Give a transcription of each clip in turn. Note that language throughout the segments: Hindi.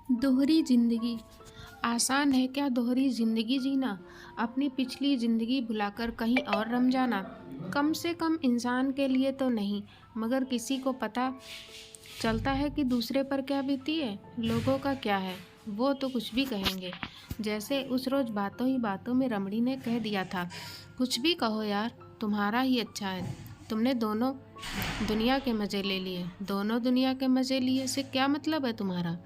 दोहरी जिंदगी। आसान है क्या दोहरी जिंदगी जीना? अपनी पिछली जिंदगी भुलाकर कहीं और रम जाना। कम से कम इंसान के लिए तो नहीं, मगर किसी को पता चलता है कि दूसरे पर क्या बीती है। लोगों का क्या है, वो तो कुछ भी कहेंगे। जैसे उस रोज बातों ही बातों में रमणी ने कह दिया था, कुछ भी कहो यार, तुम्हारा ही अच्छा है। तुमने दोनों दुनिया के मजे ले लिए। दोनों दुनिया के मजे लिए से क्या मतलब है तुम्हारा?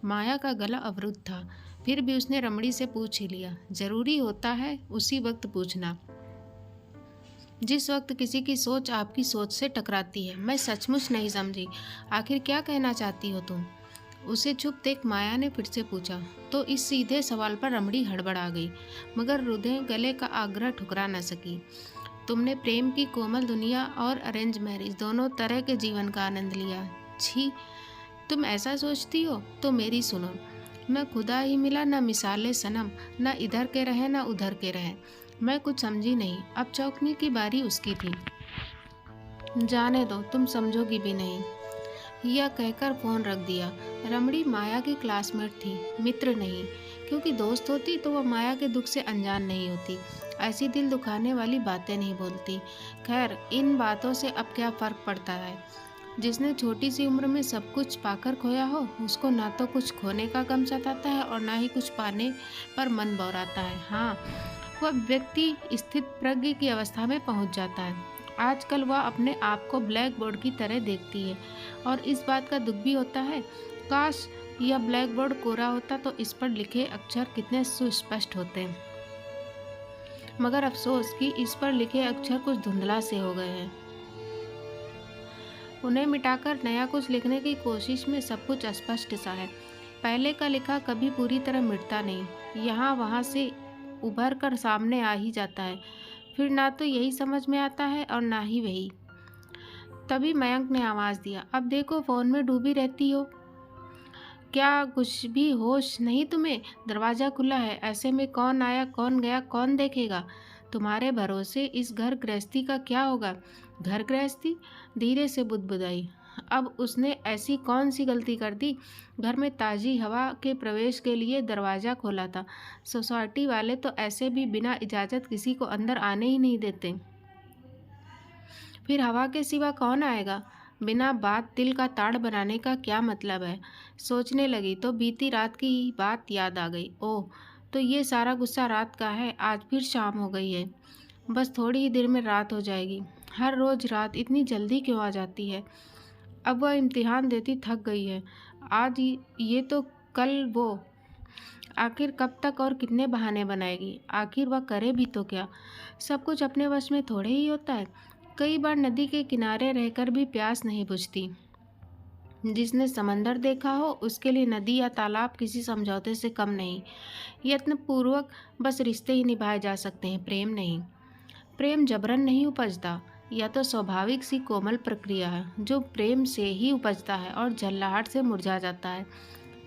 माया का गला अवरुद्ध था, फिर भी उसने रमणी से पूछ ही लिया। जरूरी होता है उसी वक्त पूछना, जिस वक्त किसी की सोच आपकी सोच से टकराती है। मैं सचमुच नहीं समझी, आखिर क्या कहना चाहती हो तुम? उसे चुप देख माया ने फिर से पूछा। तो इस सीधे सवाल पर रमणी हड़बड़ा गई, मगर हृदय गले का आग्रह ठुकरा न सकी। तुमने प्रेम की कोमल दुनिया और अरेंज मैरिज दोनों तरह के जीवन का आनंद लिया। छी, तुम ऐसा सोचती हो तो मेरी सुनो। न खुदा ही मिला, न मिसाले सनम, न इधर के रहे न उधर के रहे। मैं कुछ समझी नहीं। अब चौंकने की बारी उसकी थी। जाने दो, तुम समझोगी भी नहीं, यह कहकर फोन रख दिया। रमणी माया की क्लासमेट थी, मित्र नहीं। क्योंकि दोस्त होती तो वह माया के दुख से अनजान नहीं होती, ऐसी दिल दुखाने वाली बातें नहीं बोलती। खैर, इन बातों से अब क्या फर्क पड़ता है। जिसने छोटी सी उम्र में सब कुछ पाकर खोया हो, उसको ना तो कुछ खोने का गम सताता है और ना ही कुछ पाने पर मन बौराता है। हाँ, वह व्यक्ति स्थित प्रज्ञ की अवस्था में पहुंच जाता है। आजकल वह अपने आप को ब्लैक बोर्ड की तरह देखती है और इस बात का दुख भी होता है, काश यह ब्लैक बोर्ड कोरा होता तो इस पर लिखे अक्षर कितने सुस्पष्ट होते। मगर अफसोस कि इस पर लिखे अक्षर कुछ धुंधला से हो गए हैं। उन्हें मिटाकर नया कुछ लिखने की कोशिश में सब कुछ अस्पष्ट सा है। पहले का लिखा कभी पूरी तरह मिटता नहीं, यहाँ वहाँ से उभर कर सामने आ ही जाता है। फिर ना तो यही समझ में आता है और ना ही वही। तभी मयंक ने आवाज़ दिया, अब देखो फ़ोन में डूबी रहती हो, क्या कुछ भी होश नहीं तुम्हें? दरवाज़ा खुला है, ऐसे में कौन आया कौन गया कौन देखेगा? तुम्हारे भरोसे इस घर गृहस्थी का क्या होगा? घर गृहस्थी? धीरे से बुदबुदाई। अब उसने ऐसी कौन सी गलती कर दी? घर में ताज़ी हवा के प्रवेश के लिए दरवाज़ा खोला था। सोसाइटी वाले तो ऐसे भी बिना इजाज़त किसी को अंदर आने ही नहीं देते। फिर हवा के सिवा कौन आएगा? बिना बात दिल का ताड़ बनाने का क्या मतलब है? सोचने लगी तो बीती रात की बात याद आ गई। ओह, तो ये सारा गुस्सा रात का है। आज फिर शाम हो गई है, बस थोड़ी ही देर में रात हो जाएगी। हर रोज़ रात इतनी जल्दी क्यों आ जाती है? अब वह इम्तिहान देती थक गई है। आज ये तो कल वो। आखिर कब तक और कितने बहाने बनाएगी? आखिर वह करे भी तो क्या? सब कुछ अपने वश में थोड़े ही होता है। कई बार नदी के किनारे रहकर भी प्यास नहीं बुझती। जिसने समंदर देखा हो उसके लिए नदी या तालाब किसी समझौते से कम नहीं। यत्नपूर्वक बस रिश्ते ही निभाए जा सकते हैं, प्रेम नहीं। प्रेम जबरन नहीं उपजता, यह तो स्वाभाविक सी कोमल प्रक्रिया है जो प्रेम से ही उपजता है और झल्लाहट से मुरझा जाता है।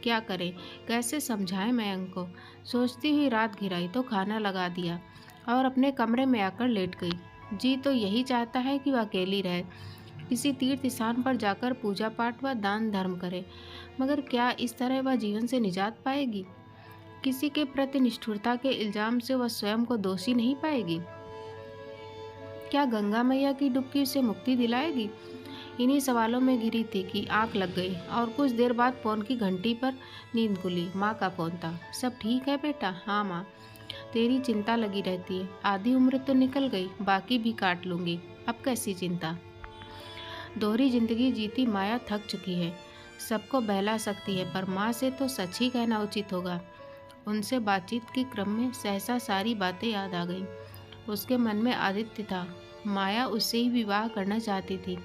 क्या करें, कैसे समझाएं मयंक को? सोचती हुई रात घिराई तो खाना लगा दिया और अपने कमरे में आकर लेट गई। जी तो यही चाहता है कि वह अकेली रहे, किसी तीर्थ स्थान पर जाकर पूजा पाठ व दान धर्म करे, मगर क्या इस तरह वह जीवन से निजात पाएगी? किसी के प्रति निष्ठुरता के इल्जाम से वह स्वयं को दोषी नहीं पाएगी? क्या गंगा मैया की डुबकी उसे मुक्ति दिलाएगी? इन्हीं सवालों में घिरी थी कि आंख लग गई और कुछ देर बाद फोन की घंटी पर नींद खुली। माँ का फोन था। सब ठीक है बेटा? हाँ माँ, तेरी चिंता लगी रहती है। आधी उम्र तो निकल गई, बाकी भी काट लूँगी, अब कैसी चिंता। दोहरी जिंदगी जीती माया थक चुकी है। सबको बहला सकती है, पर माँ से तो सच ही कहना उचित होगा। उनसे बातचीत के क्रम में सहसा सारी बातें याद आ गईं। उसके मन में आदित्य था। माया उससे ही विवाह करना चाहती थी,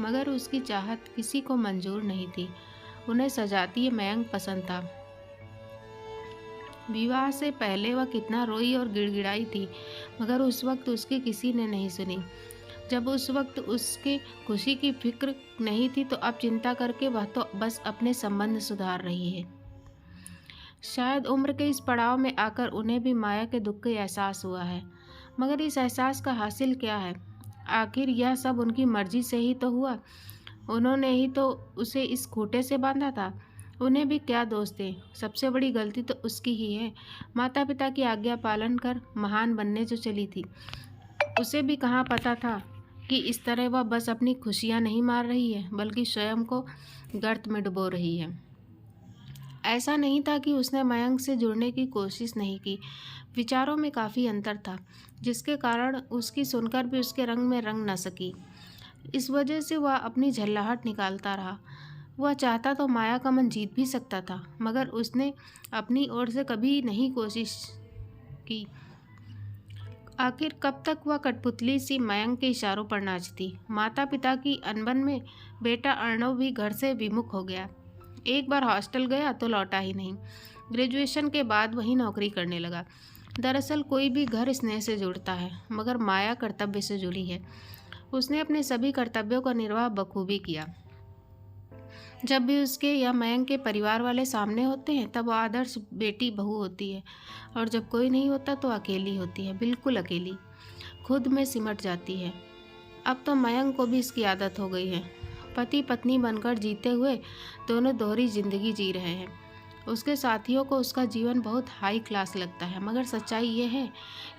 मगर उसकी चाहत किसी को मंजूर नहीं थी। उन्हें सजातीय मयंक पसंद था। विवाह से पहले वह कितना रोई और गिड़गिड़ाई थी, मगर उस वक्त उसकी किसी ने नहीं सुनी। जब उस वक्त उसके खुशी की फिक्र नहीं थी तो अब चिंता करके वह तो बस अपने संबंध सुधार रही है। शायद उम्र के इस पड़ाव में आकर उन्हें भी माया के दुख का एहसास हुआ है, मगर इस एहसास का हासिल क्या है? आखिर यह सब उनकी मर्जी से ही तो हुआ। उन्होंने ही तो उसे इस खूंटे से बांधा था। उन्हें भी क्या दोष दें, सबसे बड़ी गलती तो उसकी ही है। माता पिता की आज्ञा पालन कर महान बनने जो चली थी, उसे भी कहाँ पता था कि इस तरह वह बस अपनी खुशियाँ नहीं मार रही है, बल्कि स्वयं को गर्त में डुबो रही है। ऐसा नहीं था कि उसने मयंक से जुड़ने की कोशिश नहीं की। विचारों में काफ़ी अंतर था, जिसके कारण उसकी सुनकर भी उसके रंग में रंग न सकी। इस वजह से वह अपनी झल्लाहट निकालता रहा। वह चाहता तो माया का मन जीत भी सकता था, मगर उसने अपनी ओर से कभी नहीं कोशिश की। आखिर कब तक वह कठपुतली सी मयंक के इशारों पर नाचती। माता पिता की अनबन में बेटा अर्णव भी घर से विमुख हो गया। एक बार हॉस्टल गया तो लौटा ही नहीं। ग्रेजुएशन के बाद वहीं नौकरी करने लगा। दरअसल कोई भी घर स्नेह से जुड़ता है, मगर माया कर्तव्य से जुड़ी है। उसने अपने सभी कर्तव्यों का निर्वाह बखूबी किया। जब भी उसके या मयंक के परिवार वाले सामने होते हैं, तब वो आदर्श बेटी बहू होती है, और जब कोई नहीं होता तो अकेली होती है, बिल्कुल अकेली, खुद में सिमट जाती है। अब तो मयंक को भी इसकी आदत हो गई है। पति पत्नी बनकर जीते हुए दोनों दोहरी जिंदगी जी रहे हैं। उसके साथियों को उसका जीवन बहुत हाई क्लास लगता है, मगर सच्चाई ये है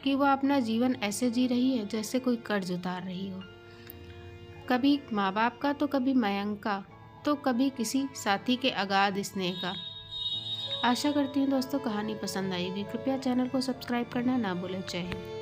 कि वह अपना जीवन ऐसे जी रही है जैसे कोई कर्ज उतार रही हो। कभी माँ बाप का, तो कभी मयंक का, तो कभी किसी साथी के अगाध स्नेह का। आशा करती हूँ दोस्तों कहानी पसंद आएगी। कृपया चैनल को सब्सक्राइब करना ना भूलें। जय हिंद।